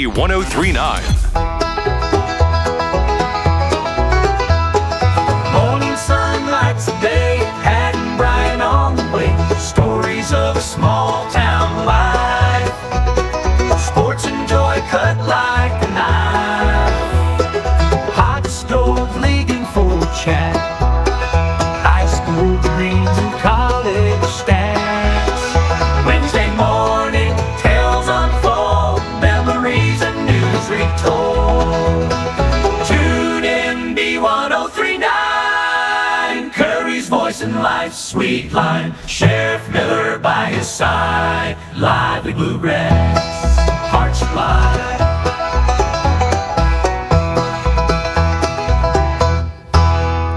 B1039. Morning sun lights the day, Pat and Brian on the way. Stories of a small town life. Sports and joy cut like a knife. Hot stove league and full chat. High school dreams and college stats. Wednesday morning tales unfold. Memories and news retold. Tune in B1039. Curry's voice and life's sweet line. Sheriff Miller by his side. Lively bluegrass, hearts fly.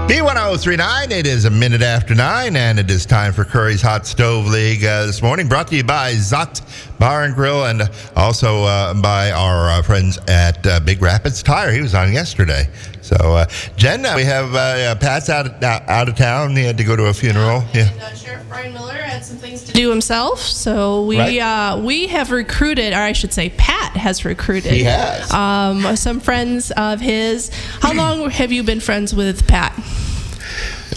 B1039, it is a minute after 9, and it is time for Curry's Hot Stove League this morning, brought to you by Zot Bar and Grill, and also by our friends at Big Rapids Tire. He was on yesterday. So, Jen, we have Pat's out of town. He had to go to a funeral. And Sheriff Brian Miller had some things to do himself, so we have recruited, or I should say Pat has recruited. He has. Some friends of his. How long have you been friends with Pat?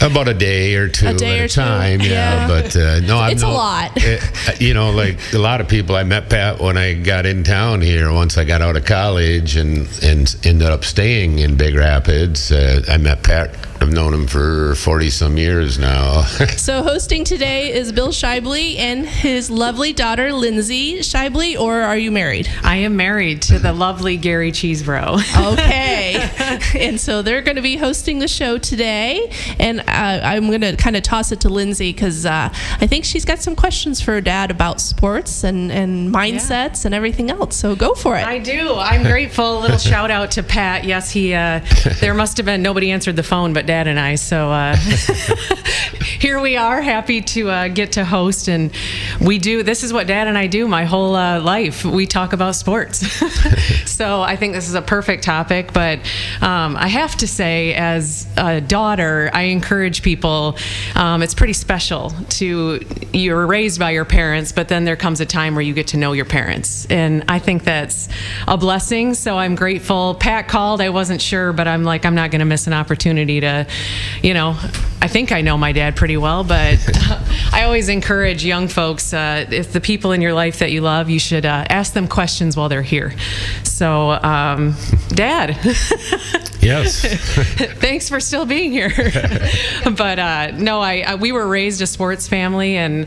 About a day or two at a time, yeah. But no, it's a lot. Like a lot of people, I met Pat when I got in town here. Once I got out of college and ended up staying in Big Rapids, I met Pat. I've known him for 40-some years now. So hosting today is Bill Scheible and his lovely daughter, Lindsay. Scheible, or are you married? I am married to the lovely Gary Chesebro. Okay. And so they're going to be hosting the show today. And I'm going to kind of toss it to Lindsay because I think she's got some questions for her dad about sports and mindsets and everything else. So go for it. I do. I'm grateful. A little shout out to Pat. Yes, there must have been, nobody answered the phone but Dad and I. So here we are, happy to get to host. And this is what Dad and I do my whole life. We talk about sports. So I think this is a perfect topic. But I have to say, as a daughter, I encourage people, it's pretty special you're raised by your parents, but then there comes a time where you get to know your parents. And I think that's a blessing. So I'm grateful. Pat called. I wasn't sure, but I'm like, I'm not going to miss an opportunity to, I think I know my dad pretty well, but I always encourage young folks, if the people in your life that you love, you should ask them questions while they're here. So, Dad. Yes. Thanks for still being here. But no, we were raised a sports family and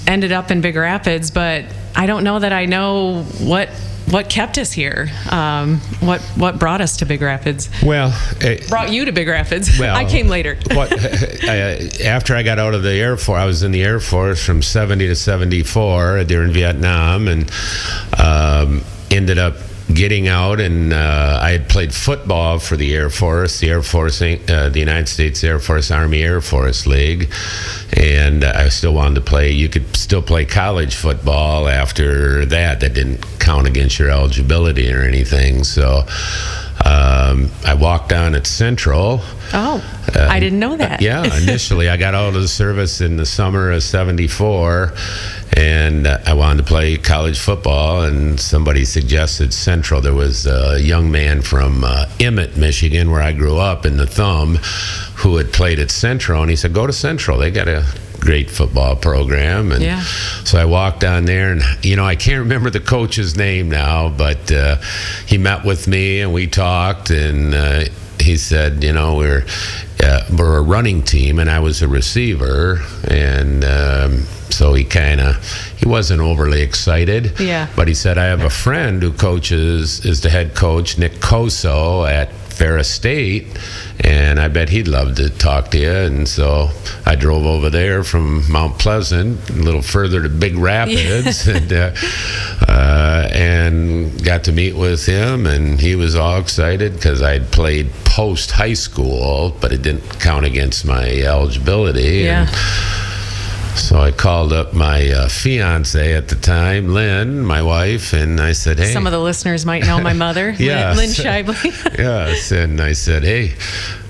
ended up in Big Rapids, but I don't know that I know what kept us here. What brought us to Big Rapids? Well, brought you to Big Rapids. Well, I came later. After I got out of the Air Force, I was in the Air Force from 70 to 74 during Vietnam, and ended up getting out, and I had played football for the Air Force, the United States Air Force Army Air Force League, and I still wanted to play. You could still play college football after that. That didn't count against your eligibility or anything. So I walked on at Central. Oh, I didn't know that. Yeah, initially I got out of the service in the summer of 74, and I wanted to play college football, and somebody suggested Central. There was a young man from Emmett, Michigan, where I grew up, in the Thumb, who had played at Central, and he said, go to Central. They got a great football program. And so I walked on there, and I can't remember the coach's name now, but he met with me and we talked, and he said, we're a running team, and I was a receiver, and so he wasn't overly excited. Yeah. But he said, I have a friend who is the head coach, Nick Coso, at Ferris State, and I bet he'd love to talk to you. And so I drove over there from Mount Pleasant, a little further to Big Rapids, and got to meet with him, and he was all excited because I'd played post high school, but it didn't count against my eligibility. Yeah. And so I called up my fiance at the time, Lynn, my wife, and I said, hey. Some of the listeners might know my mother, Yes. Lynn Scheible. Yes, and I said, hey,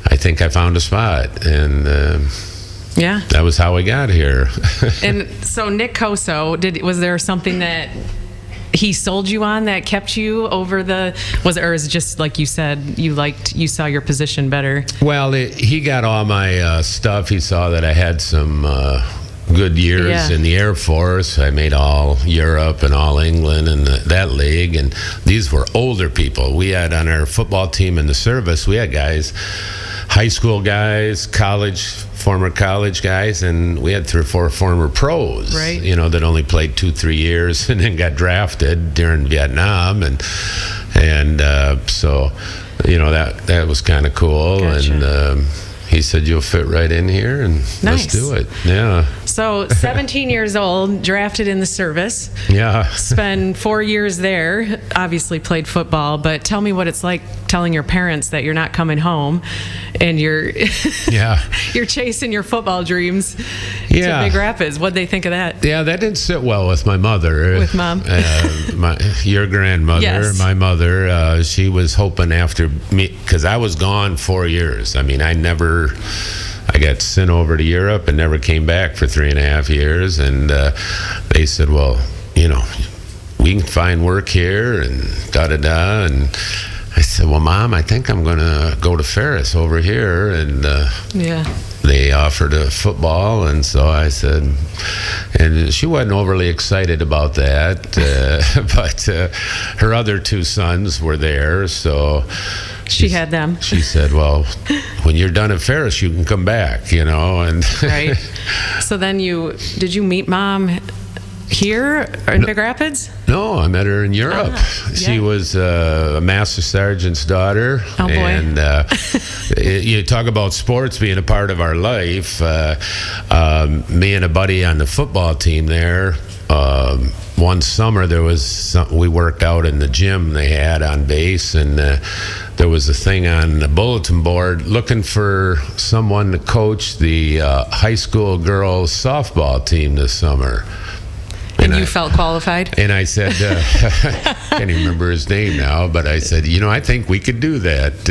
I think I found a spot, and that was how we got here. And so Nick Coso, was there something that he sold you on that kept you over the or is it just like you said you saw your position better? Well, he got all my stuff. He saw that I had some good years in the Air Force. I made all Europe and all England and that league, and these were older people. We had on our football team in the service, we had guys, high school guys, former college guys, and we had 3 or 4 former pros, right, that only played 2-3 years and then got drafted during Vietnam, and so that was kind of cool. Gotcha. And he said, "You'll fit right in here, and let's do it." Yeah. So 17 years old, drafted in the service. Yeah. Spend 4 years there, obviously played football, but tell me what it's like telling your parents that you're not coming home and you're you're chasing your football dreams to Big Rapids. What'd they think of that? Yeah, that didn't sit well with my mother. With Mom? Your grandmother, yes. My mother, she was hoping after me, because I was gone 4 years. I mean, I got sent over to Europe and never came back for 3.5 years. And they said, well, we can find work here and da-da-da. And I said, well, Mom, I think I'm going to go to Ferris over here. And they offered a football. And so I said, and she wasn't overly excited about that. But her other 2 sons were there. So she had them. She said, well, when you're done at Ferris, you can come back, and right. So then did you meet Mom here in Big Rapids? No, I met her in Europe. She was a master sergeant's daughter. Oh, boy. And you talk about sports being a part of our life. Me and a buddy on the football team there, one summer we worked out in the gym they had on base, and there was a thing on the bulletin board looking for someone to coach the high school girls softball team this summer. And you felt qualified? And I said, I can't even remember his name now, but I said, I think we could do that.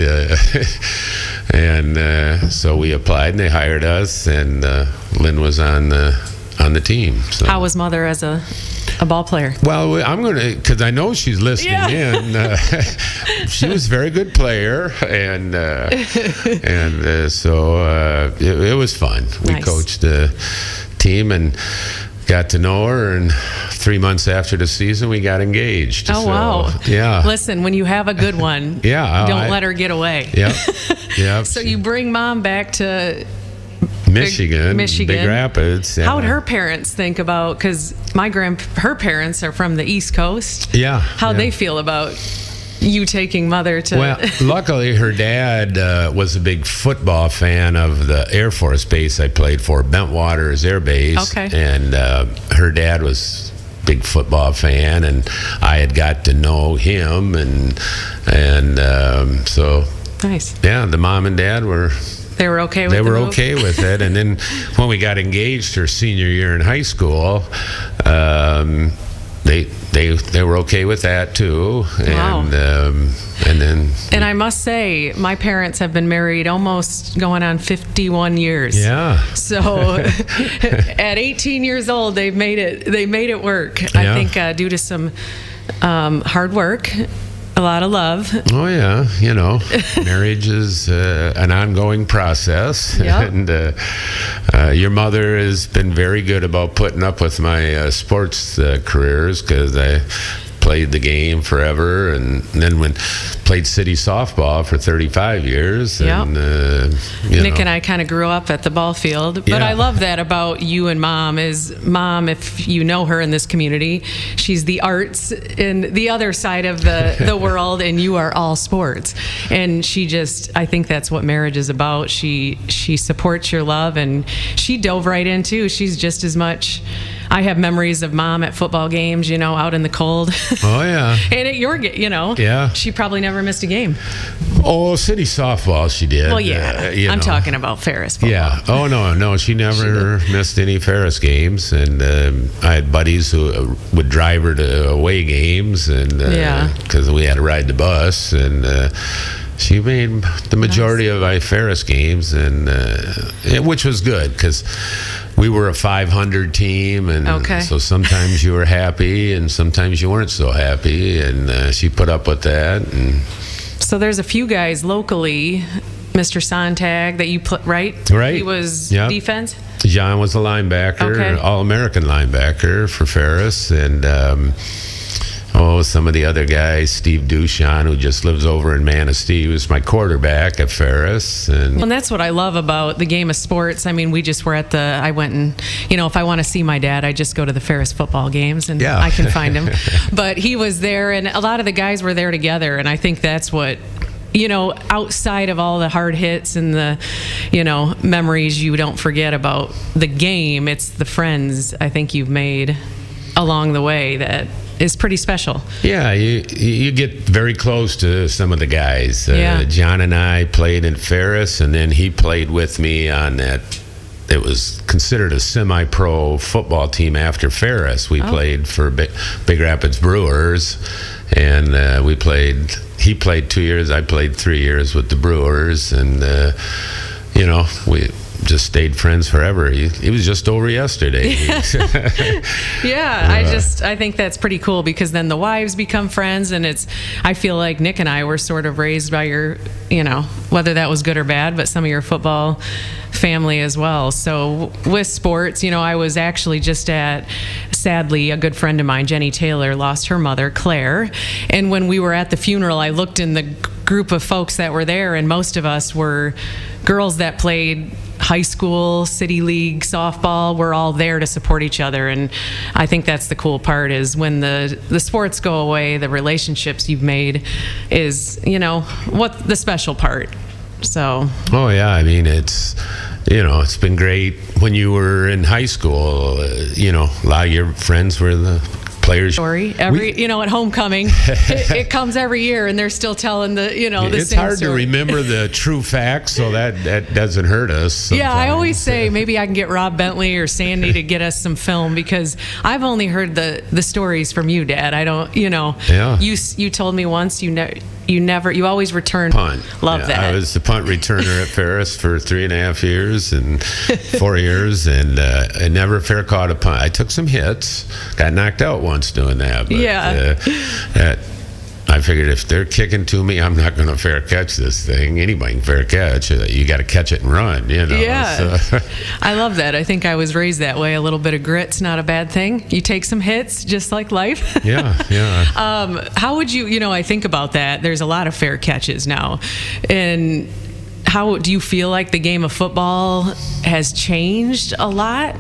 And so we applied, and they hired us, and Lynn was on the team. So. How was Mother as a ball player? Well, I'm going to, because I know she's listening in. She was a very good player, and so it was fun. We coached the team and got to know her, and 3 months after the season, we got engaged. Oh, wow. Yeah. Listen, when you have a good one, don't let her get away. Yep. So you bring Mom back to Michigan. Big Rapids. Yeah. How would her parents think about, because her parents are from the East Coast. Yeah. How'd they feel about you taking Mother to... Well, luckily her dad was a big football fan of the Air Force base I played for, Bentwaters Air Base. Okay. And her dad was a big football fan, and I had got to know him, and so... Nice. Yeah, the mom and dad were... They were okay with it? They were okay with it. And then when we got engaged her senior year in high school, they were okay with that too. Wow. And then... And I must say, my parents have been married almost going on 51 years. Yeah. So at 18 years old, they made it work. I think due to some hard work, a lot of love. Oh yeah, marriage is an ongoing process. Yep. And your mother has been very good about putting up with my sports careers, because I played the game forever, and then played city softball for 35 years. Yep. And Nick and I kind of grew up at the ball field, but I love that about you and Mom. If you know her in this community, she's the arts in the other side of the world, and you are all sports. And I think that's what marriage is about. She supports your love, and she dove right in too. She's just as much. I have memories of Mom at football games, out in the cold. Oh yeah. And at your, Yeah. She probably never missed a game. Oh, city softball she did. Well, yeah. I'm talking about Ferris football. Yeah. Oh, no. She never missed any Ferris games. And I had buddies who would drive her to away games, and because we had to ride the bus. And She made the majority of my Ferris games, and which was good because we were a 500 team, and Okay. so sometimes you were happy and sometimes you weren't so happy, and she put up with that. And So there's a few guys locally, Mr. Sontag, that you put right. Right. He was Yeah. defense. John was a linebacker, Okay. All-American linebacker for Ferris, and some of the other guys, Steve Duchan, who just lives over in Manistee, was my quarterback at Ferris. And And that's what I love about the game of sports. I mean, we just were at I went and, if I want to see my dad, I just go to the Ferris football games and Yeah. I can find him. But he was there, and a lot of the guys were there together, and I think that's what, outside of all the hard hits and the, memories you don't forget about the game, it's the friends I think you've made along the way that is pretty special. yeah, you get very close to some of the guys. Yeah. John and I played in Ferris, and then he played with me on that. It was considered a semi-pro football team after Ferris. We played for Big Rapids Brewers, and he played 2 years, I played 3 years with the Brewers, and we just stayed friends forever. He was just over yesterday. Yeah, I think that's pretty cool because then the wives become friends, and I feel like Nick and I were sort of raised by your, whether that was good or bad, but some of your football family as well. So with sports, I was actually just sadly, a good friend of mine, Jenny Taylor, lost her mother, Claire. And when we were at the funeral, I looked in the group of folks that were there, and most of us were girls that played high school, city league, softball. We're all there to support each other. And I think that's the cool part is when the sports go away, the relationships you've made is, what the special part. So. Oh yeah, I mean it's been great when you were in high school. A lot of your friends were the players. Story at homecoming, it comes every year, and they're still telling the the It's same hard story. to remember the true facts, so that doesn't hurt us. Yeah, I sometimes. always say maybe I can get Rob Bentley or Sandy to get us some film because I've only heard the stories from you, Dad. I don't, Yeah. You told me once you always return Punt. Love Yeah, that. I was the punt returner at Ferris for 3.5 years and 4 years, and I never fair caught a punt. I took some hits, got knocked out once doing that. But, Yeah. I figured if they're kicking to me, I'm not going to fair catch this thing. Anybody can fair catch. You got to catch it and run. Yeah. So. I love that. I think I was raised that way. A little bit of grit's not a bad thing. You take some hits, just like life. Yeah. How would you, I think about that. There's a lot of fair catches now. And how do you feel like the game of football has changed a lot?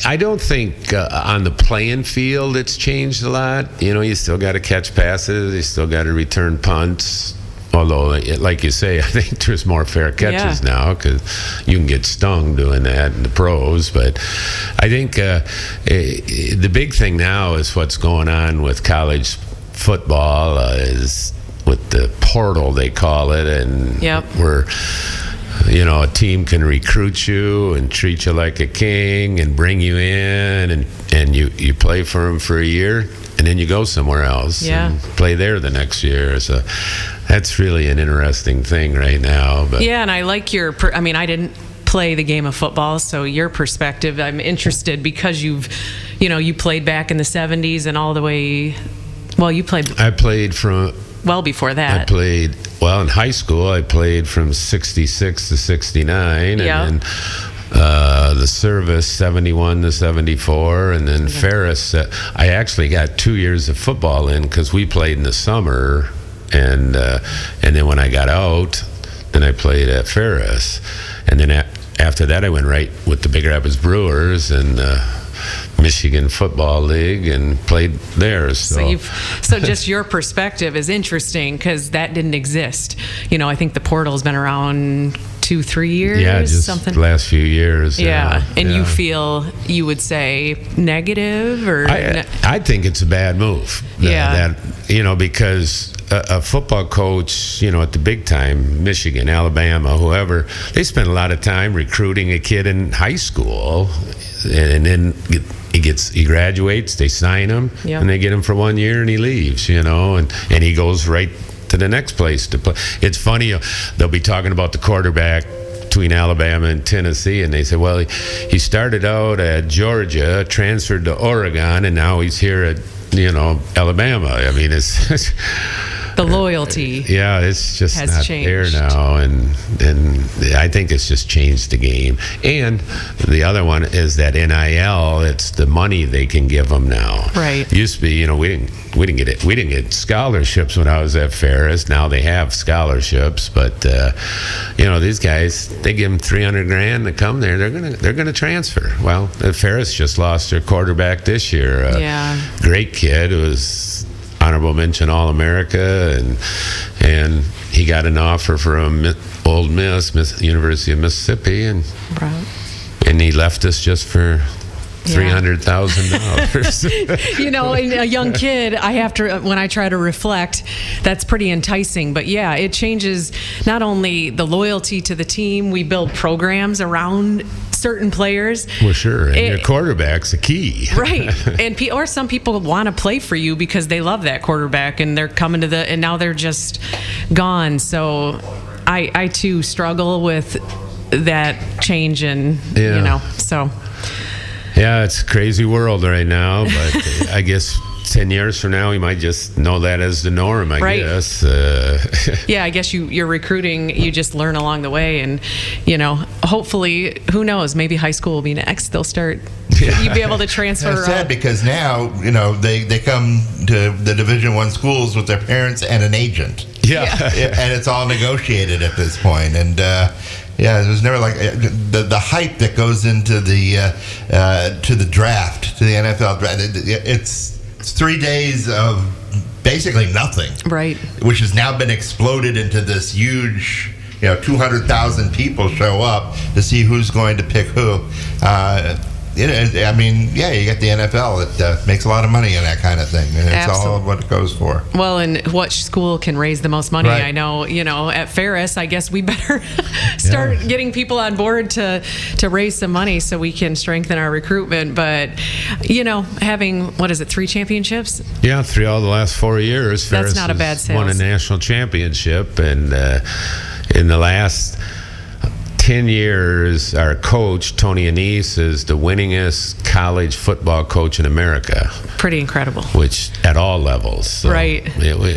I don't think on the playing field it's changed a lot. You still got to catch passes. You still got to return punts. Although, like you say, I think there's more fair catches now because you can get stung doing that in the pros. But I think the big thing now is what's going on with college football is with the portal, they call it, and we're a team can recruit you and treat you like a king and bring you in and you play for them for a year and then you go somewhere else and play there the next year. So that's really an interesting thing right now. But yeah, and I like I didn't play the game of football, so your perspective, I'm interested because you played back in the 70s and all the way, I played from well before that. In high school, I played from 66 to 69, and then the service 71 to 74, and then Ferris. I actually got 2 years of football in because we played in the summer, and then when I got out, then I played at Ferris, and then after that I went right with the Big Rapids Brewers and Michigan Football League and played there. So just your perspective is interesting because that didn't exist. I think the portal's been around 2-3 years. Yeah, just something. the last few years. You feel you would say negative or? I think it's a bad move. Because a football coach, at the big time, Michigan, Alabama, whoever, they spend a lot of time recruiting a kid in high school, and then he graduates, they sign him, Yep. and they get him for 1 year, and he leaves, and he goes right to the next place to play. It's funny, they'll be talking about the quarterback between Alabama and Tennessee, and they say, well, he started out at Georgia, transferred to Oregon, and now he's here at Alabama. I mean, it's The loyalty. yeah, it's just has not changed. there now, and I think it's just changed the game. And the other one is that NIL. It's the money they can give them now. Right. Used to be, we didn't get scholarships when I was at Ferris. Now they have scholarships, but these guys, they give them $300,000 to come there. They're gonna transfer. Well, Ferris just lost their quarterback this year. Yeah. Great kid who was honorable mention All-America, and he got an offer from Old Miss, University of Mississippi, and Right. he left us just for $300,000. And a young kid, I have to, when I try to reflect, that's pretty enticing. But yeah, it changes not only the loyalty to the team, we build programs around certain players. Well, sure, and your quarterback's a key. Right. Or some people want to play for you because they love that quarterback, and they're coming to and now they're just gone. So I too struggle with that change, and so. Yeah, it's a crazy world right now, but I guess 10 years from now, we might just know that as the norm, I Right. guess. Yeah, I guess you're recruiting, you just learn along the way, and hopefully, who knows, maybe high school will be next. They'll start, you'll be able to transfer. It's sad because now, they come to the Division I schools with their parents and an agent. Yeah. And it's all negotiated at this point. And there's never like the hype that goes into to the draft, to the NFL draft. It's 3 days of basically nothing, Right. which has now been exploded into this huge. 200,000 people show up to see who's going to pick who. You get the NFL. It makes a lot of money in that kind of thing, and it's all what it goes for. Well, and what school can raise the most money? Right. I know, at Ferris, I guess we better start getting people on board to raise some money so we can strengthen our recruitment. But, having, 3 championships? Yeah, through all the last 4 years, That's Ferris not a bad has won a sales. national championship, and in the last 10 years, our coach, Tony Anise, is the winningest college football coach in America, Pretty incredible. which at all levels. So, Right.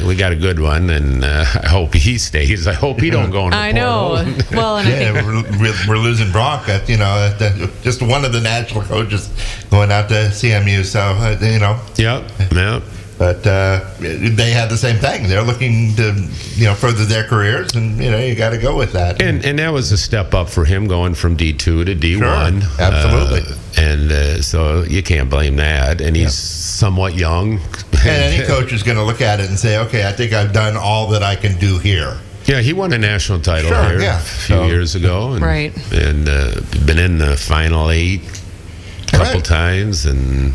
We got a good one, and I hope he stays. I hope he don't go in the I know. portal. Well, and I think We're losing Bronk. Just one of the national coaches going out to CMU. So Yep. But they have the same thing. They're looking to further their careers, and you got to go with that. And that was a step up for him going from D2 to D1. Sure, absolutely. So you can't blame that. And he's somewhat young. And any coach is going to look at it and say, okay, I think I've done all that I can do here. Yeah, he won a national title Sure, here yeah. a few years ago. And, Right. And been in the Final 8 a couple Right. times. And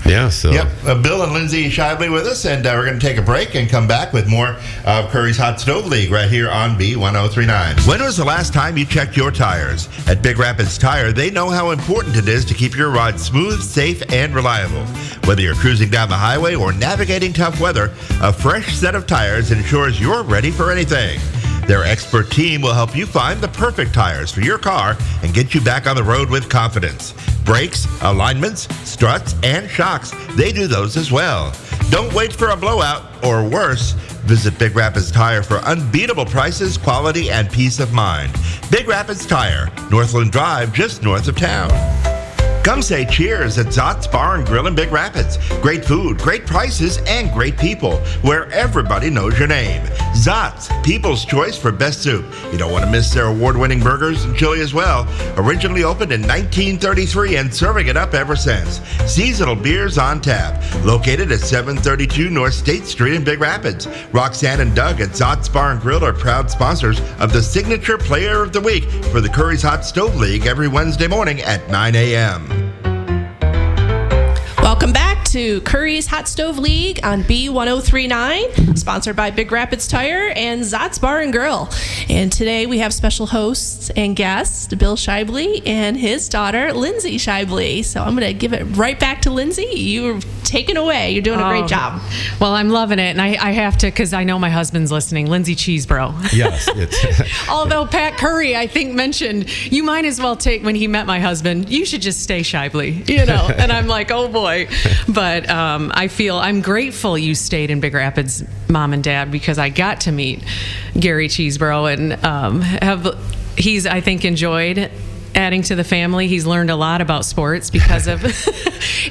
yeah, so. Yep. Bill and Lindsay Scheible with us, and we're going to take a break and come back with more of Curry's Hot Stove League right here on B1039. When was the last time you checked your tires? At Big Rapids Tire, they know how important it is to keep your ride smooth, safe, and reliable. Whether you're cruising down the highway or navigating tough weather, a fresh set of tires ensures you're ready for anything. Their expert team will help you find the perfect tires for your car and get you back on the road with confidence. Brakes, alignments, struts, and shocks, they do those as well. Don't wait for a blowout, or worse, visit Big Rapids Tire for unbeatable prices, quality, and peace of mind. Big Rapids Tire, Northland Drive, just north of town. Come say cheers at Zot's Bar and Grill in Big Rapids. Great food, great prices, and great people, where everybody knows your name. Zot's, people's choice for best soup. You don't want to miss their award-winning burgers and chili as well. Originally opened in 1933 and serving it up ever since. Seasonal beers on tap. Located at 732 North State Street in Big Rapids. Roxanne and Doug at Zot's Bar and Grill are proud sponsors of the Signature Player of the Week for the Curry's Hot Stove League every Wednesday morning at 9 a.m. Welcome back to Curries Hot Stove League on B1039, sponsored by Big Rapids Tire and Zott's Bar and Grill. And today we have special hosts and guests, Bill Scheible and his daughter, Lindsay Scheible. So I'm going to give it right back to Lindsay. You're taking away. You're doing a great job. Well, I'm loving it, and I have to, because I know my husband's listening. Lindsay Chesebro. Yes. It's Although Pat Curry, I think, mentioned, you might as well take, when he met my husband, you should just stay Scheible, and I'm like, oh boy. But I feel I'm grateful you stayed in Big Rapids, Mom and Dad, because I got to meet Gary Chesebro, and he's, I think, enjoyed adding to the family. He's learned a lot about sports because of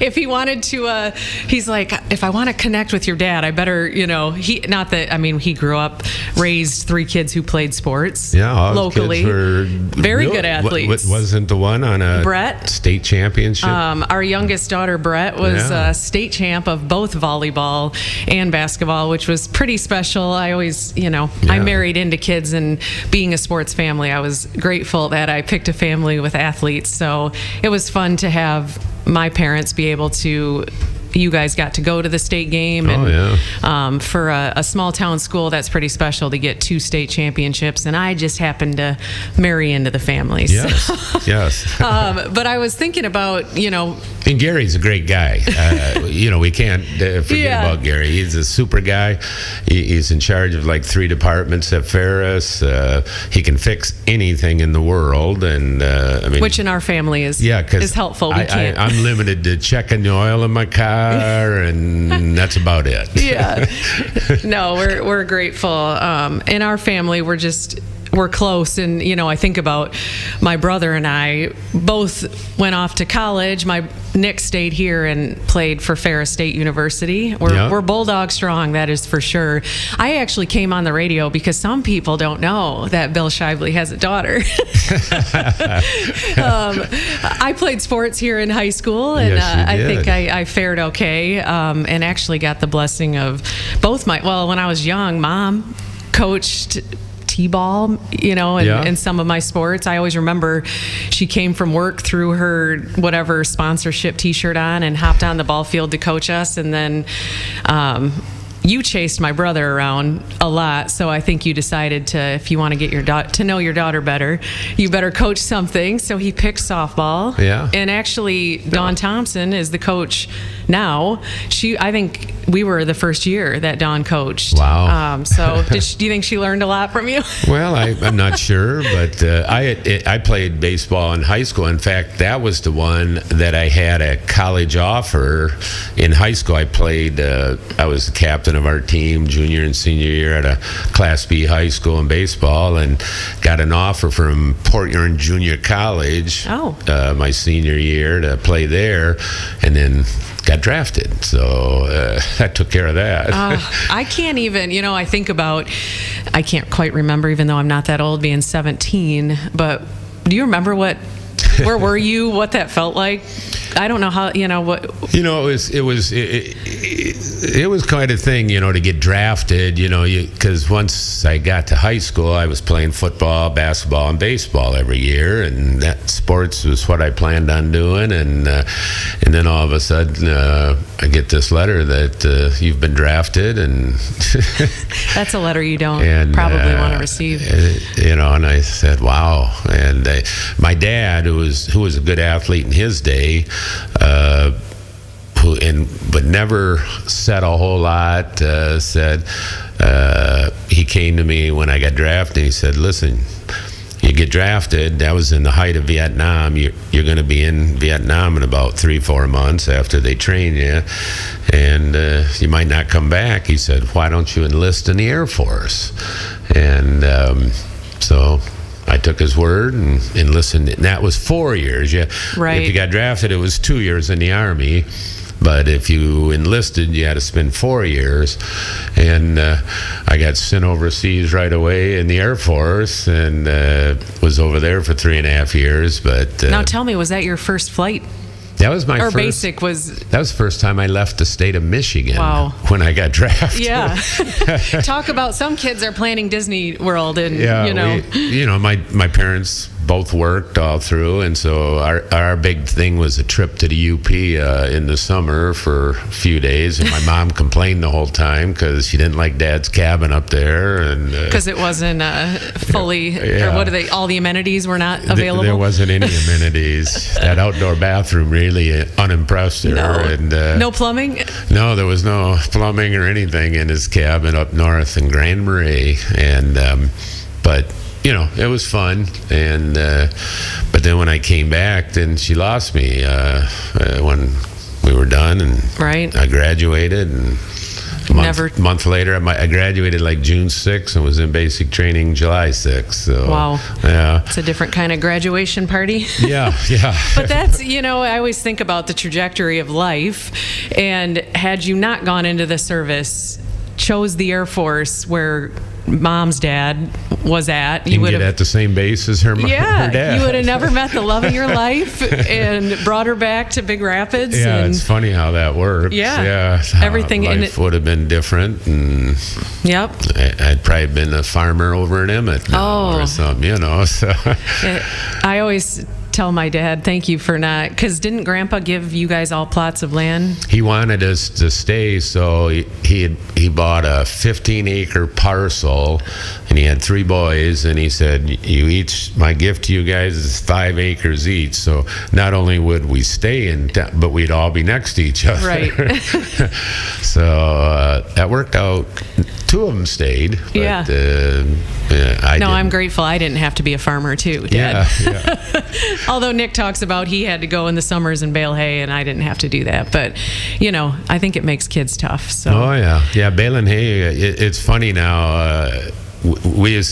if he wanted to he's like, if I want to connect with your dad, I better, he grew up, raised 3 kids who played sports all his locally, kids were very good athletes. Wasn't the one on a Brett, state championship? Our youngest daughter Brett was state champ of both volleyball and basketball, which was pretty special. I always, I married into kids, and being a sports family, I was grateful that I picked a family with athletes. So it was fun to have my parents be able to, you guys got to go to the state game, and for a small town school, that's pretty special to get 2 state championships, and I just happened to marry into the family. Yes. But I was thinking about, and Gary's a great guy. We can't forget about Gary. He's a super guy. He's in charge of like 3 departments at Ferris. He can fix anything in the world, and which in our family is helpful. I'm limited to checking the oil in my car, and that's about it. No, we're grateful. In our family, we're close, and I think about my brother and I both went off to college. Nick stayed here and played for Ferris State University. We're Bulldog strong, that is for sure. I actually came on the radio because some people don't know that Bill Scheible has a daughter. I played sports here in high school, and I think I fared okay, and actually got the blessing of both when I was young, Mom coached T-ball, and some of my sports. I always remember she came from work, threw her whatever sponsorship T-shirt on, and hopped on the ball field to coach us. And then you chased my brother around a lot, so I think you decided if you want to get to know your daughter better, you better coach something. So he picked softball. And actually, Dawn Thompson is the coach now. I think we were the first year that Dawn coached. Wow. So do you think she learned a lot from you? Well, I'm not sure, but I played baseball in high school. In fact, that was the one that I had a college offer. In high school, I played, I was the captain of our team junior and senior year at a Class B high school in baseball, and got an offer from Port Huron Junior College my senior year to play there, and then got drafted. So I took care of that. I can't even, I think about, I can't quite remember, even though I'm not that old, being 17, but do you remember where were you, what that felt like? I don't know how, what. It was quite a thing, to get drafted, because once I got to high school, I was playing football, basketball, and baseball every year, and that sports was what I planned on doing, and then all of a sudden, I get this letter that you've been drafted, and that's a letter you don't probably want to receive. And I said, wow. And my dad, who was a good athlete in his day, but never said a whole lot, he came to me when I got drafted, and he said, listen, you get drafted, that was in the height of Vietnam, you're going to be in Vietnam in about 3-4 months after they train you, and you might not come back. He said, why don't you enlist in the Air Force? And so I took his word and enlisted, and that was 4 years. Right. If you got drafted, it was 2 years in the Army. But if you enlisted, you had to spend 4 years. And I got sent overseas right away in the Air Force, and was over there for 3.5 years. But now tell me, was that your first flight? That was my first. Or basic was. That was the first time I left the state of Michigan. Wow. When I got drafted. Yeah. Talk about some kids are planning Disney World, and my parents both worked all through, and so our big thing was a trip to the UP in the summer for a few days, and my mom complained the whole time because she didn't like Dad's cabin up there, and because it wasn't fully, or what are they? All the amenities were not available. There wasn't any amenities. That outdoor bathroom really unimpressed her. No, and no plumbing. No, there was no plumbing or anything in his cabin up north in Grand Marais, and but. It was fun, and but then when I came back, then she lost me when we were done, and right. I graduated, and a month later, I graduated like June 6th and was in basic training July 6th. So, wow. Yeah. It's a different kind of graduation party. Yeah. But that's, I always think about the trajectory of life, and had you not gone into the service, chose the Air Force where Mom's dad was at, you would have at the same base as her dad. You would have never met the love of your life and brought her back to Big Rapids. Yeah, and it's funny how that works. Yeah, everything in life would have been different, and yep, I'd probably been a farmer over in Emmett now or something, So I always tell my dad, thank you for not, because didn't Grandpa give you guys all plots of land? He wanted us to stay, so he bought a 15-acre parcel, and he had 3 boys, and he said, my gift to you guys is 5 acres each, so not only would we stay in town, but we'd all be next to each other. Right. So that worked out. 2 of them stayed, but I'm grateful I didn't have to be a farmer too, Dad. Yeah. Although Nick talks about he had to go in the summers and bale hay, and I didn't have to do that. But, I think it makes kids tough. So. Oh, yeah. Yeah, baling hay, it's funny now. We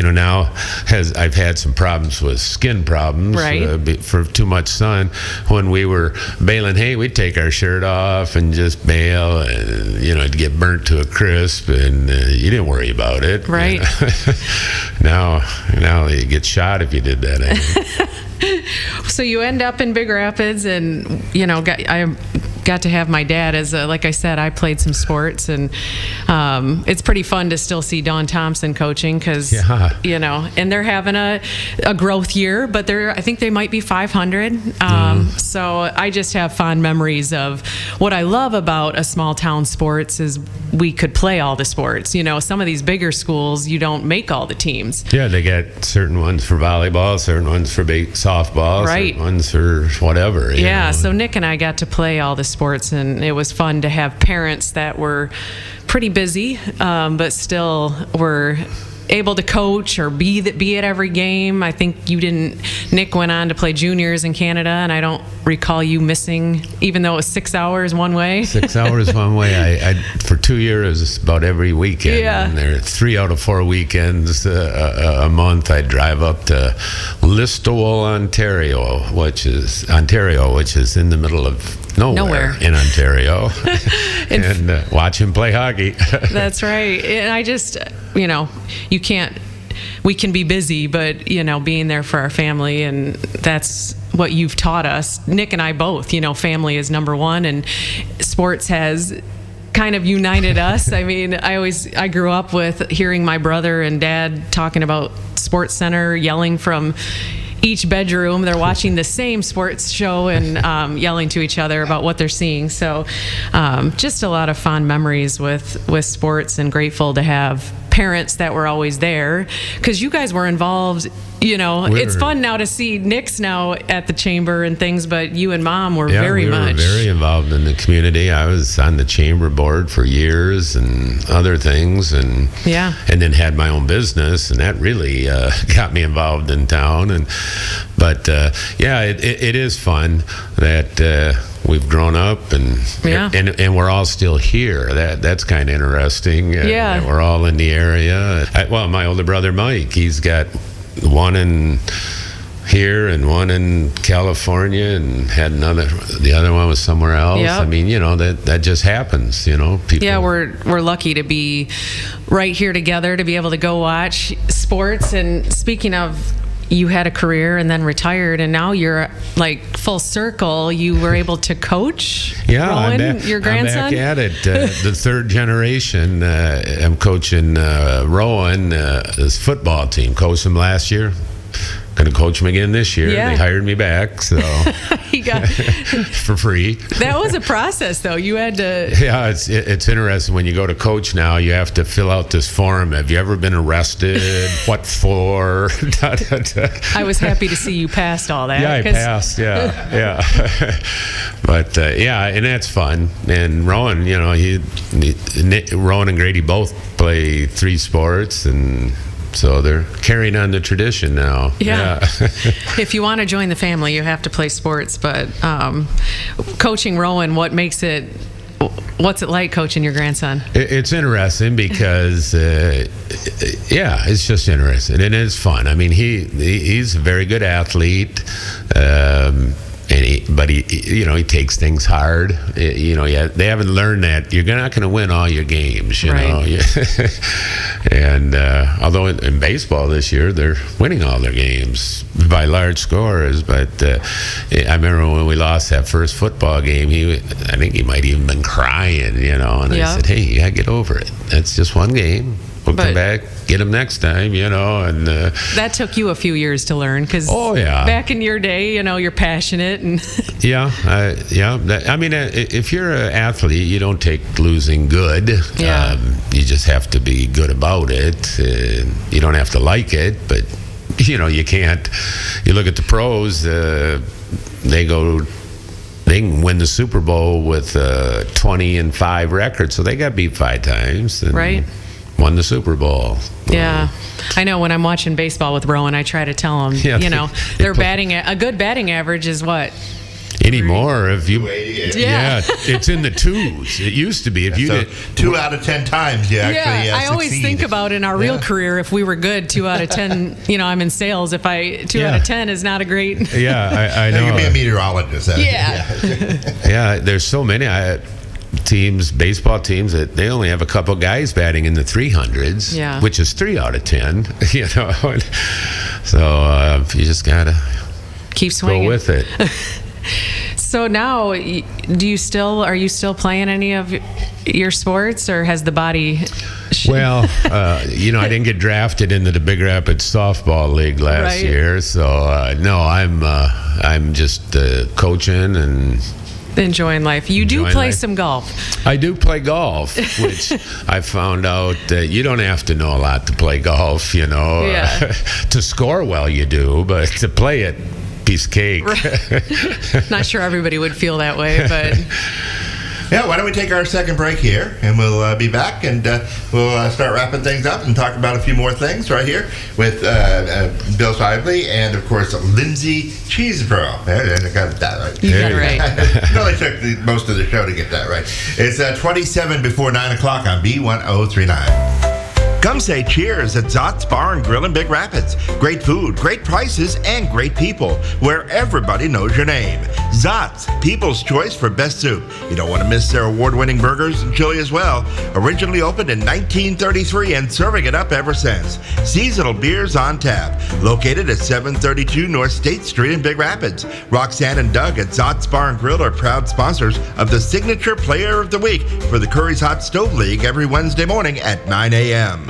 now I've had some problems with skin problems for too much sun. When we were baling hay, we'd take our shirt off and just bale, and it'd get burnt to a crisp, and you didn't worry about it. Right. Now you get shot if you did that. So you end up in Big Rapids, and I got to have my dad as like I said, I played some sports, and it's pretty fun to still see Dawn Thompson coaching because and they're having a growth year, but I think they might be 500. So I just have fond memories of what I love about a small town sports is we could play all the sports. Some of these bigger schools, you don't make all the teams. Yeah, they got certain ones for volleyball, certain ones for softball, right, certain ones for whatever. Yeah, so Nick and I got to play all the sports, and it was fun to have parents that were pretty busy, but still were able to coach or be at every game. I think Nick went on to play juniors in Canada, and I don't recall you missing, even though it was 6 hours one way. 6 hours one way. I for 2 years, about every weekend. Yeah. And there are 3 out of 4 weekends a month. I'd drive up to Listowel, Ontario, which is in the middle of nowhere. In Ontario, and watch him play hockey. That's right. And I just, we can be busy, but being there for our family, and that's what you've taught us. Nick and I both, family is number one, and sports has kind of united us. I mean, I grew up with hearing my brother and dad talking about Sports Center, yelling from each bedroom. They're watching the same sports show and yelling to each other about what they're seeing. So just a lot of fond memories with sports, and grateful to have parents that were always there, because you guys were involved. It's fun now to see Nick's now at the chamber and things, but you and Mom were very involved in the community. I was on the chamber board for years and other things, and then had my own business, and that really got me involved in town. It is fun that we've grown up, and we're all still here. That's kind of interesting. Yeah, we're all in the area. My older brother Mike, he's got one in here and one in California, and had the other one was somewhere else. Yep. I mean, that just happens. People. Yeah, we're lucky to be right here together, to be able to go watch sports. And speaking of, you had a career and then retired, and now you're like full circle. You were able to coach Rowan, your grandson? I'm back at it. The third generation. I'm coaching Rowan, his football team. Coached him last year. going to coach them again this year. Yeah. They hired me back, so You got for free. that was a process, though. You had to. Yeah, it's interesting when you go to coach now. You have to fill out this form. Have you ever been arrested? What for? Da, da, da. I was happy to see you passed all that. Yeah, I 'cause- passed. Yeah. But yeah, and that's fun. And Rowan, Rowan and Grady both play 3 sports, and so they're carrying on the tradition now. Yeah. If you want to join the family, you have to play sports. But coaching Rowan, what's it like coaching your grandson? It's interesting because, it's just interesting, and it's fun. I mean, he's a very good athlete, but he takes things hard. They haven't learned that you're not going to win all your games. You know, and although in baseball this year they're winning all their games by large scores, but I remember when we lost that first football game, I think he might even been crying. And I said, "Hey, you gotta get over it. That's just one game. We'll come back, get them next time, and that took you a few years to learn, because back in your day, you're passionate and if you're an athlete, you don't take losing good. You just have to be good about it. You don't have to like it, but you can't. You look at the pros; they can win the Super Bowl with 20-5 record, so they got beat 5 times. And won the Super Bowl. Yeah. I know when I'm watching baseball with Rowan, I try to tell him, their a good batting average is what? Anymore, if you, it's in the 2s. It used to be if you so did 2 out of 10 times you actually I always succeed. think about in our real career, if we were good 2 out of 10. I'm in sales. If 2 out of 10 is not a great. I know. You can be a meteorologist. There's so many baseball teams that they only have a couple guys batting in the 300s, which is 3 out of 10. So you just gotta keep swinging. Go with it. So now, are you still playing any of your sports, or has the body? Well, I didn't get drafted into the Big Rapids softball league last year, so no, I'm just coaching and enjoying life. You do play some golf. I do play golf, which I found out that you don't have to know a lot to play golf. To score well, you do, but to play it, piece of cake. Not sure everybody would feel that way, but why don't we take our second break here, and we'll be back, and we'll start wrapping things up and talk about a few more things right here with Bill Scheible and, of course, Lindsay Chesebro. I got that right. You got it right. It only took most of the show to get that right. It's 27 before 9 o'clock on B1039. Come say cheers at Zot's Bar and Grill in Big Rapids. Great food, great prices, and great people, where everybody knows your name. Zot's, people's choice for best soup. You don't want to miss their award-winning burgers and chili as well. Originally opened in 1933 and serving it up ever since. Seasonal beers on tap. Located at 732 North State Street in Big Rapids. Roxanne and Doug at Zot's Bar and Grill are proud sponsors of the Signature Player of the Week for the Curries Hot Stove League every Wednesday morning at 9 a.m.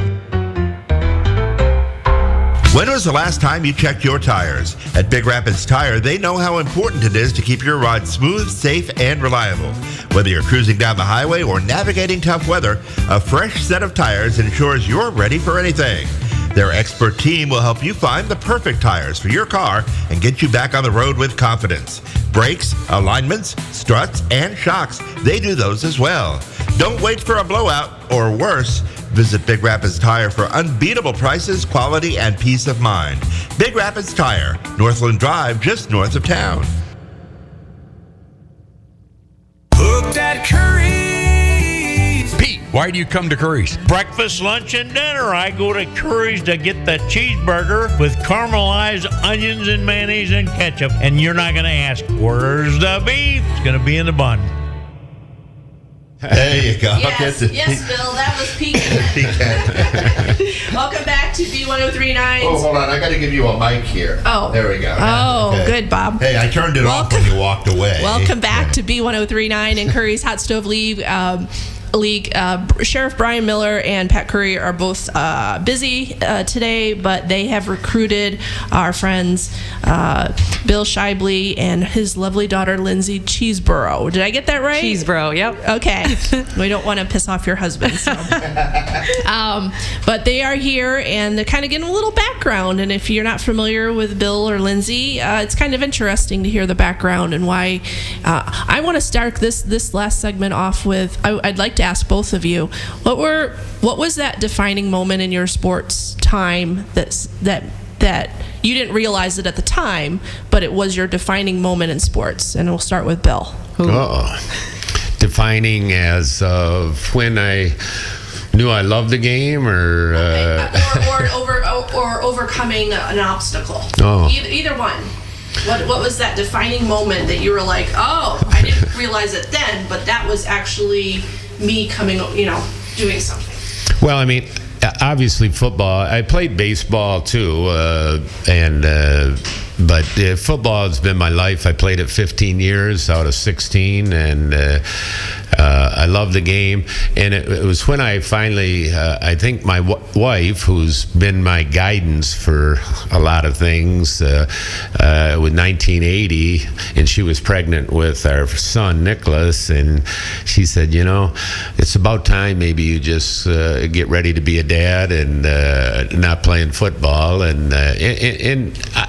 When was the last time you checked your tires? At Big Rapids Tire, they know how important it is to keep your ride smooth, safe, and reliable. Whether you're cruising down the highway or navigating tough weather, a fresh set of tires ensures you're ready for anything. Their expert team will help you find the perfect tires for your car and get you back on the road with confidence. Brakes, alignments, struts, and shocks, they do those as well. Don't wait for a blowout, or worse, visit Big Rapids Tire for unbeatable prices, quality, and peace of mind. Big Rapids Tire, Northland Drive, just north of town. Booked at Curry's. Pete, why do you come to Curry's? Breakfast, lunch, and dinner. I go to Curry's to get the cheeseburger with caramelized onions and mayonnaise and ketchup. And you're not going to ask, where's the beef? It's going to be in the bun. There you go. Yes, Bill, that was peaking. Welcome back to B1039. Oh, hold on. I got to give you a mic here. Oh. There we go. Oh, Okay. good, Bob. Hey, I turned it off when you walked away. Welcome back to B1039 and Curry's Hot Stove League. League. Sheriff Brian Miller and Pat Curry are both busy today, but they have recruited our friends Bill Scheible and his lovely daughter Lindsay Chesebro. Did I get that right? Chesebro, yep. Okay. We don't want to piss off your husband. So. But they are here, and they're kind of getting a little background. And if you're not familiar with Bill or Lindsay, it's kind of interesting to hear the background and why. I want to start this last segment off with, I'd like to ask both of you, what was that defining moment in your sports time that you didn't realize it at the time, but it was your defining moment in sports? And we'll start with Bill. Defining as of when I knew I loved the game, or or overcoming an obstacle. Either one. What was that defining moment that you were like, oh, I didn't realize it then, but that was actually me coming, doing something? Well, I mean, obviously football. I played baseball too, but football has been my life. I played it 15 years out of 16, and I love the game. And it was when I finally, I think my wife, who's been my guidance for a lot of things, with 1980, and she was pregnant with our son Nicholas, and she said, it's about time maybe you just get ready to be a dad and not playing football. And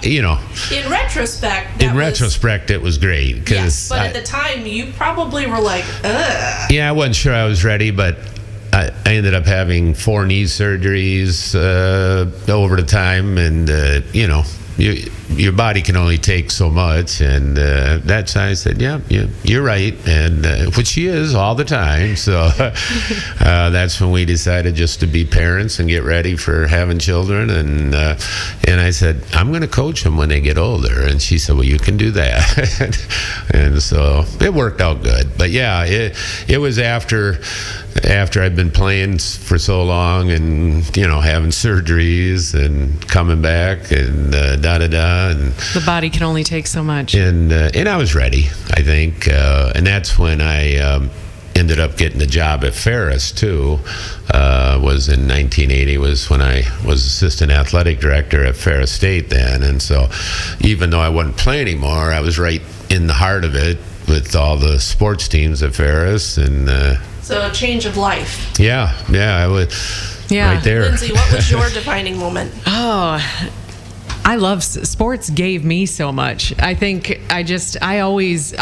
in retrospect, it was great. Yes, but at the time, you probably were like, ugh. Yeah, I wasn't sure I was ready, but I ended up having 4 knee surgeries over the time, and your body can only take so much, and that's how I said, yeah, you're right, and which she is all the time. So that's when we decided just to be parents and get ready for having children, and I said, I'm going to coach them when they get older, and she said, well, you can do that. And so it worked out good. But yeah, it was after I'd been playing for so long, and having surgeries and coming back, and and the body can only take so much. And I was ready, I think, and that's when I ended up getting a job at Ferris too. Was in 1980 was when I was assistant athletic director at Ferris State then, and so even though I wasn't playing anymore, I was right in the heart of it with all the sports teams at Ferris, and so a change of life. Yeah, I would. Yeah, right there. Lindsay, what was your defining moment? I love sports. Gave me so much. I think I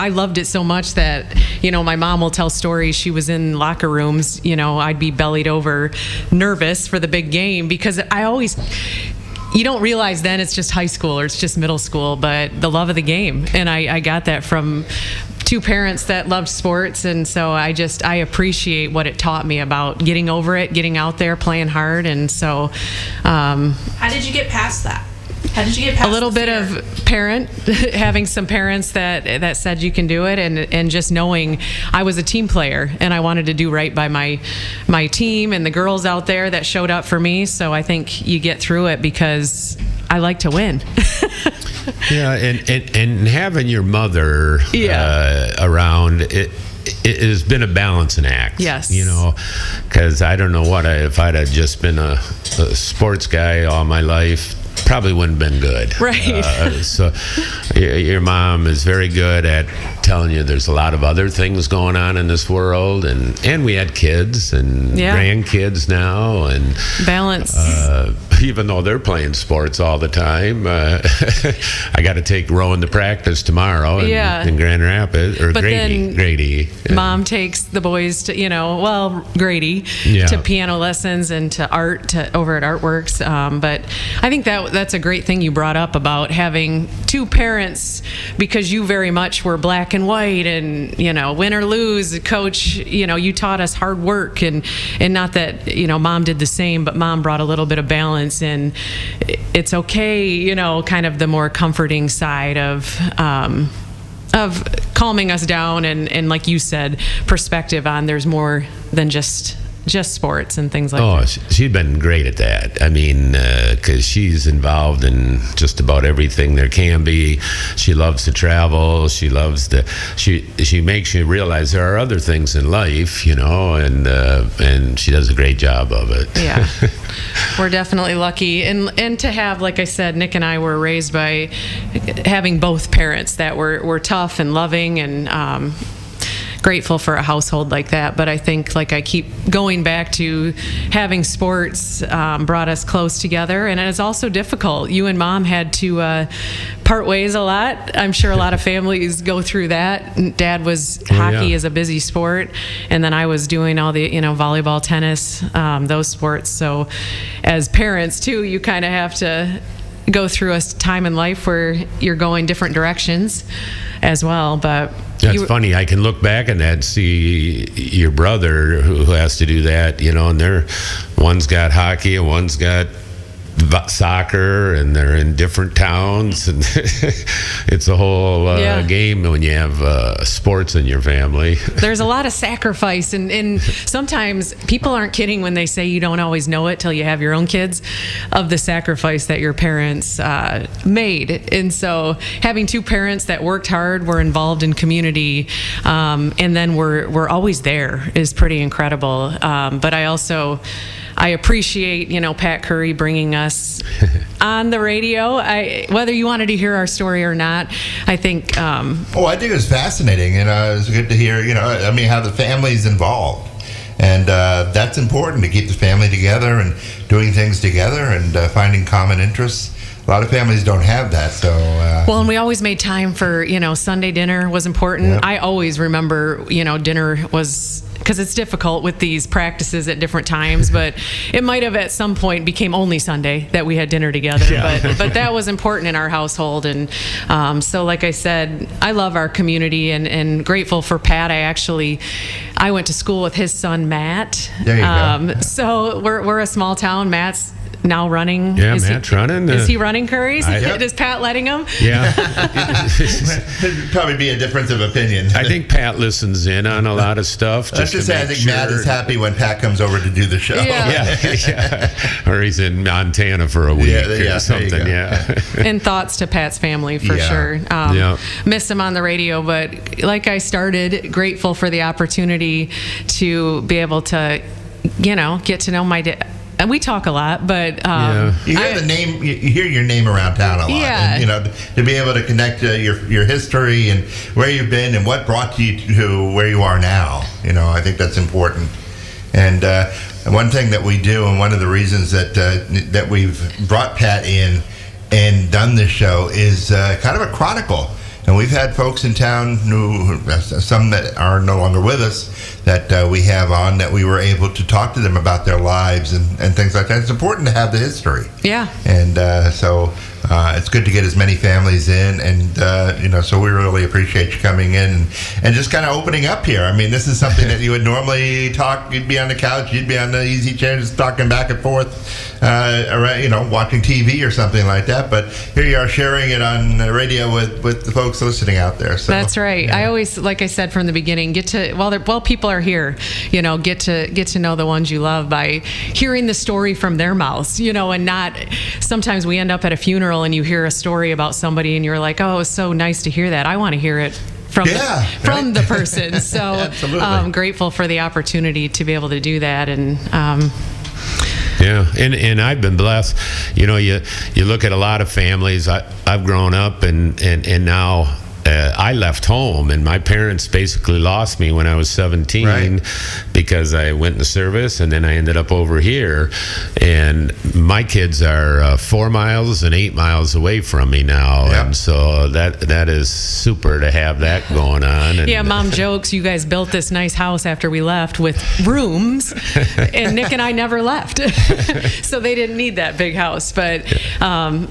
loved it so much that my mom will tell stories. She was in locker rooms. I'd be bellied over, nervous for the big game, because you don't realize then it's just high school or it's just middle school, but the love of the game, and I got that from 2 parents that loved sports, and so I appreciate what it taught me about getting over it, getting out there, playing hard, and so. How did you get past that? How did you get past a little bit of having some parents that said you can do it, and just knowing I was a team player and I wanted to do right by my team and the girls out there that showed up for me. So I think you get through it because I like to win. Yeah, and having your mother around it has been a balancing act. Yes. Because I don't know if I'd have just been a sports guy all my life, probably wouldn't have been good. Right. So your mom is very good at telling you there's a lot of other things going on in this world, and we had kids and grandkids now, and balance. Even though they're playing sports all the time, I got to take Rowan to practice tomorrow in Grand Rapids, or Grady. Mom takes the boys to Grady to piano lessons and to art over at Artworks. But I think that's a great thing you brought up about having 2 parents, because you very much were black and white, and win or lose, coach, you taught us hard work, and not that mom did the same, but mom brought a little bit of balance, and it's okay, kind of the more comforting side of calming us down, and like you said, perspective on there's more than just just sports and things like Oh, that. she'd been great at that. I mean, because she's involved in just about everything there can be. She loves to travel. She loves to. She makes you realize there are other things in life, and she does a great job of it. Yeah, we're definitely lucky, and to have, like I said, Nick and I were raised by having both parents that were tough and loving, and grateful for a household like that. But I think, like I keep going back to, having sports brought us close together, and it's also difficult. You and Mom had to part ways a lot. I'm sure a lot of families go through that. Dad was hockey yeah. is a busy sport, and then I was doing all the volleyball, tennis, those sports. So as parents too, you kind of have to go through a time in life where you're going different directions as well. But That's funny. I can look back and that, see your brother who has to do that, and one's got hockey and one's got soccer, and they're in different towns, and it's a whole game when you have sports in your family. There's a lot of sacrifice, and sometimes people aren't kidding when they say you don't always know it till you have your own kids, of the sacrifice that your parents made. And so having two parents that worked hard, were involved in community, and then were always there is pretty incredible. But I appreciate, Pat Curry bringing us on the radio. Whether you wanted to hear our story or not, I think. I think it was fascinating, and it was good to hear, how the family's involved. And that's important, to keep the family together and doing things together and finding common interests. A lot of families don't have that, so. Well, and we always made time for, Sunday dinner was important. Yep. I always remember, dinner was, because it's difficult with these practices at different times, but it might have at some point became only Sunday that we had dinner together. Yeah. But that was important in our household. And so, like I said, I love our community and grateful for Pat. I went to school with his son, Matt. There you go. So we're a small town. Matt's now running. Yeah, Matt's running. Is he running Curries? Yep. Is Pat letting him? Yeah. There'd probably be a difference of opinion. I think Pat listens in on a lot of stuff. Let's just say I think Matt is happy when Pat comes over to do the show. Yeah. Or he's in Montana for a week or something. Yeah. And thoughts to Pat's family for sure. Miss him on the radio, but like I started, grateful for the opportunity to be able to, get to know my dad. And we talk a lot, but you hear your name around town a lot. Yeah. And, to be able to connect your history and where you've been and what brought you to where you are now. I think that's important. And one thing that we do, and one of the reasons that we've brought Pat in and done this show, is kind of a chronicle. And we've had folks in town, some that are no longer with us, that we have on, that we were able to talk to them about their lives and things like that. It's important to have the history. Yeah. And so it's good to get as many families in, and so we really appreciate you coming in and just kind of opening up here. I mean, this is something that you would normally talk. You'd be on the couch, you'd be on the easy chair, just talking back and forth, watching TV or something like that. But here you are sharing it on the radio with the folks listening out there. So that's right. Yeah. I always, like I said from the beginning, while people are here, get to know the ones you love by hearing the story from their mouths, and not. Sometimes we end up at a funeral and you hear a story about somebody and you're like, oh, it's so nice to hear that. I want to hear it from the person. So I'm grateful for the opportunity to be able to do that. And and I've been blessed. You look at a lot of families. I've grown up and now I left home, and my parents basically lost me when I was 17 because I went in the service, and then I ended up over here. And my kids are 4 miles and 8 miles away from me now, and so that is super to have that going on. And Mom jokes you guys built this nice house after we left with rooms, and Nick and I never left, so they didn't need that big house. But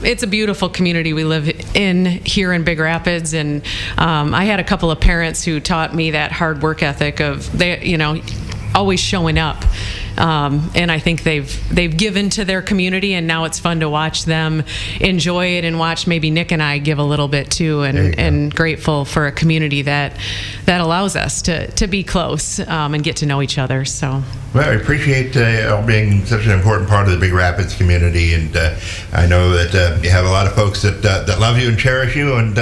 it's a beautiful community we live in here in Big Rapids, and I had a couple of parents who taught me that hard work ethic of always showing up. And I think they've given to their community, and now it's fun to watch them enjoy it and watch maybe Nick and I give a little bit too, and grateful for a community that allows us to be close and get to know each other. So. Well, I appreciate being such an important part of the Big Rapids community, and I know that you have a lot of folks that love you and cherish you, and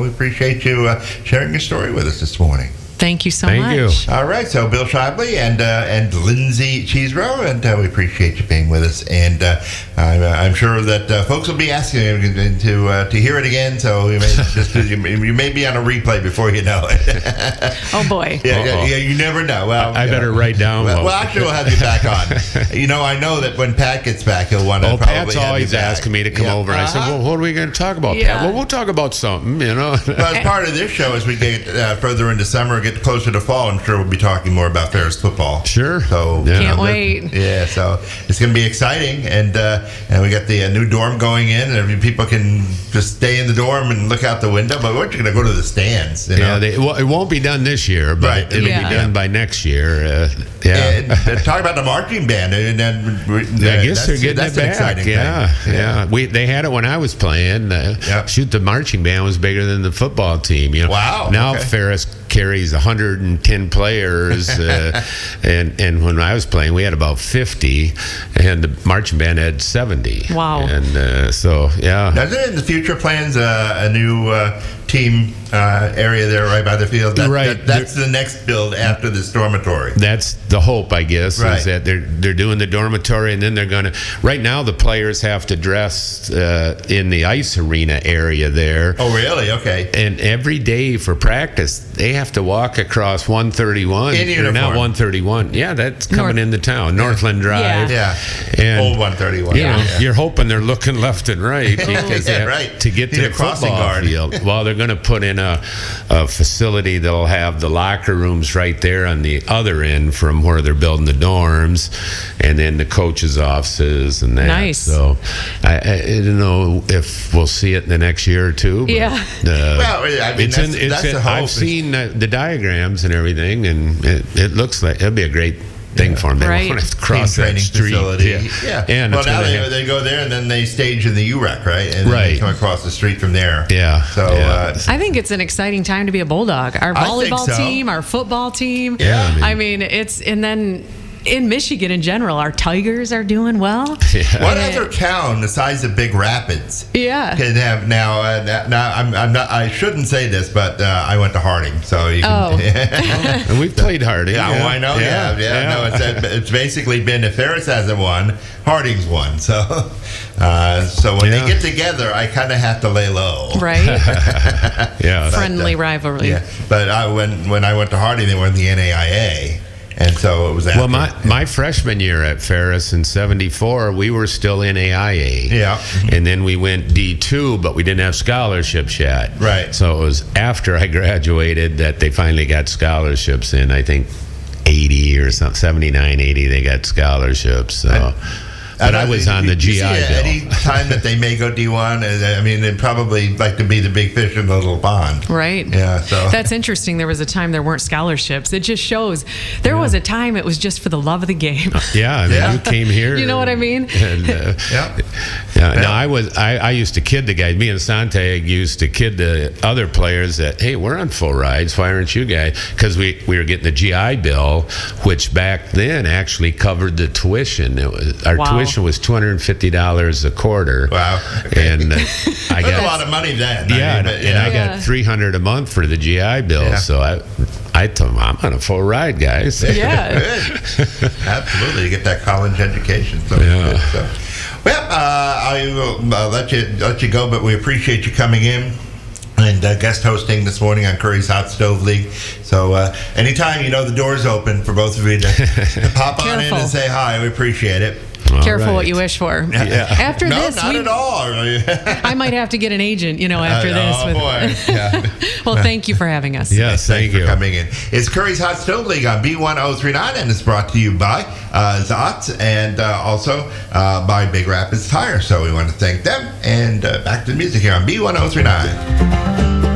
we appreciate you sharing your story with us this morning. Thank you so Thank much. you. All right, so Bill Scheible and Lindsay Chesebro, and we appreciate you being with us. And I'm sure that folks will be asking you to hear it again. So you may be on a replay before you know it. Oh boy. Yeah, you never know. Well, I better write down. Well, actually, we'll have you back on. I know that when Pat gets back, he'll want to. Pat's always asking me to come over. I said, "Well, what are we going to talk about, Pat?" "Well, we'll talk about something, Well, as part of this show, as we get further into summer, get closer to fall, I'm sure we'll be talking more about Ferris football. Sure. So Can't wait. Yeah, so it's going to be exciting, and we got the new dorm going in, and people can just stay in the dorm and look out the window. But we're going to go to the stands. It won't be done this year, but Right. it'll be done by next year. And talk about the marching band, and I guess they're getting that's it an back. exciting Yeah. thing. They had it when I was playing. Shoot, the marching band was bigger than the football team. Wow. Now Okay. Ferris carries 110 players, and when I was playing, we had about 50, and the marching band had 70. Wow. And so, yeah. Now, is there in the future plans a new team area there right by the field? Right. That's the next build after this dormitory. That's the hope, I guess, Right. is that they're doing the dormitory, and then they're going to. Right now, the players have to dress in the ice arena area there. Oh, really? Okay. And every day for practice, they have to walk across 131. In Or uniform. not 131. Yeah, that's coming into town. Northland Drive. Yeah. And Old 131. You're hoping they're looking left and right because they have right. to get to Need a the crossing football guard. field. Well, they're going to put in a facility that'll have the locker rooms right there on the other end from where they're building the dorms, and then the coaches' offices and that. Nice. So I don't know if we'll see it in the next year or two. But, Yeah. Well, I mean, that's the hope. I've seen the diagrams and everything, and it looks like it'll be a great thing for them. They Right. won't have to cross Team that training street. facility. Yeah. And well, it's now gonna have- they go there, and then they stage in the UREC, right? And then they Right. come across the street from there. Yeah. So Yeah. I think it's an exciting time to be a Bulldog. Our I think volleyball so. team, our football team. Yeah. I mean, and then in Michigan in general, our Tigers are doing well. what other town the size of Big Rapids Yeah. can have now? Now I'm not. I shouldn't say this, but I went to Harding, so you can. Oh. And we've played Harding. Yeah, well, I know. Yeah. No, it's basically been if Ferris hasn't won, Harding's won. So, when they get together, I kind of have to lay low. Right? Yeah. Friendly rivalry. Yeah, but when I went to Harding, they were in the NAIA, and so it was. After, Well, my freshman year at Ferris in '74, we were still in AIA. Yeah. And then we went D2, but we didn't have scholarships yet. Right. So it was after I graduated that they finally got scholarships in, I think, 80 or something, 79, 80, they got scholarships. So. But I was on the GI Bill. Any time that they may go D1, I mean, they'd probably like to be the big fish in the little pond. Right. Yeah, so. That's interesting. There was a time there weren't scholarships. It just shows there was a time it was just for the love of the game. Yeah, I mean, you came here. You know what I mean? And, Yeah. No, I used to kid the guys. Me and Sante used to kid the other players that, hey, we're on full rides. Why aren't you guys? Because we were getting the GI Bill, which back then actually covered the tuition. Our tuition was $250 a quarter. Wow. And I That's got a lot of money then. Yeah, I mean, and I got $300 a month for the GI Bill. Yeah. So I told them, I'm on a full ride, guys. Yeah. Good. Absolutely. You get that college education. So, Yeah. good, so. Well, I will let you go, but we appreciate you coming in and guest hosting this morning on Curry's Hot Stove League. So anytime, the door's open for both of you to pop on in Careful. and say hi. We appreciate it. All Careful right. what you wish for. Yeah. After No, this, not at all. I might have to get an agent, after this. Oh, boy. Yeah. Well, thank you for having us. Yes, thank Thanks for you. coming in. It's Curry's Hot Stove League on B1039, and it's brought to you by Zott and also by Big Rapids Tire. So we want to thank them. And back to the music here on B1039.